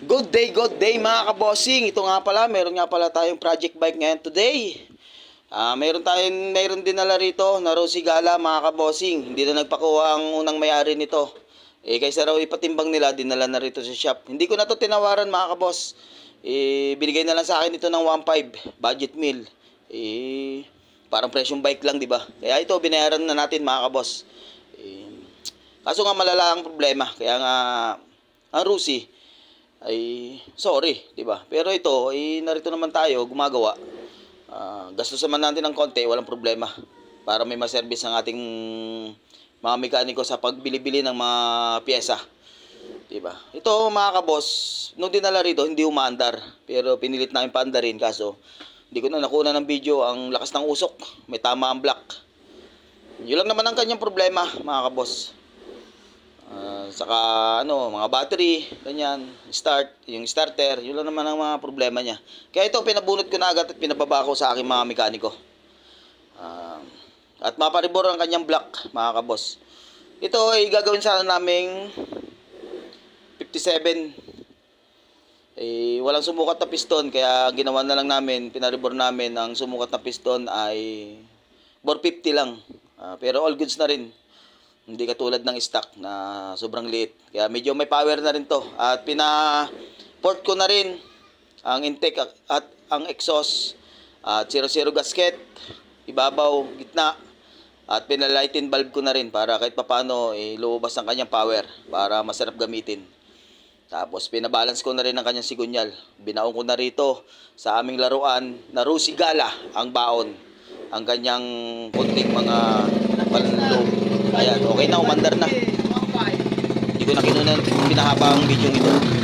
Good day mga kabossing. Ito nga pala, meron nga pala tayong project bike ngayon today. Meron din nala rito na Rosy Gala mga kabossing. Hindi na nagpakuha ang unang may-ari nito. Kaysa raw ipatimbang nila, dinala na rito sa shop. Hindi ko na to tinawaran mga kaboss. Binigay na lang sa akin ito ng 1.5 budget meal. Parang presyong bike lang, di ba? Kaya ito binayaran na natin mga kaboss. Kaso nga malala ang problema. Kaya nga ang Rosy ay sorry, 'di ba? Pero ito ay narito naman tayo gumagawa. Gastos naman natin ng konti, walang problema. Para may ma-service ang ating mga mekaniko sa pagbili-bili ng mga piyesa. 'Di ba? Ito mga kabos, nung dinala rito hindi umaandar, pero pinilit namin paandarin kaso hindi ko na nakuha ng video, ang lakas ng usok, may tama ang block. Yun lang naman ang kanyang problema, mga kabos. Saka mga battery, ganyan, yung starter, yun lang naman ang mga problema niya. Kaya ito, pinabunot ko na agad at pinababa ko sa aking mga mekaniko. At maparibor ang kanyang block, mga kabos. Ito ay gagawin sana naming 57. Walang sumukat na piston, kaya ginawa na lang namin, pinaribor namin, ang sumukat na piston ay 450 lang. Pero all goods na rin. Hindi katulad ng stock na sobrang liit. Kaya medyo may power na rin to. At pina-port ko na rin ang intake at ang exhaust. At 0-0 gasket, ibabaw, gitna. At pinalighting valve ko na rin para kahit papano lumabas ang kanyang power para masarap gamitin. Tapos pinabalance ko na rin ang kanyang sigunyal. Binaon ko na rito sa aming laruan na Rosy Gala ang baon. Ang kanyang kunting mga panloob. Ayan, okay na, umandar na. Hindi ko na kinunan pinahaba ang video ito.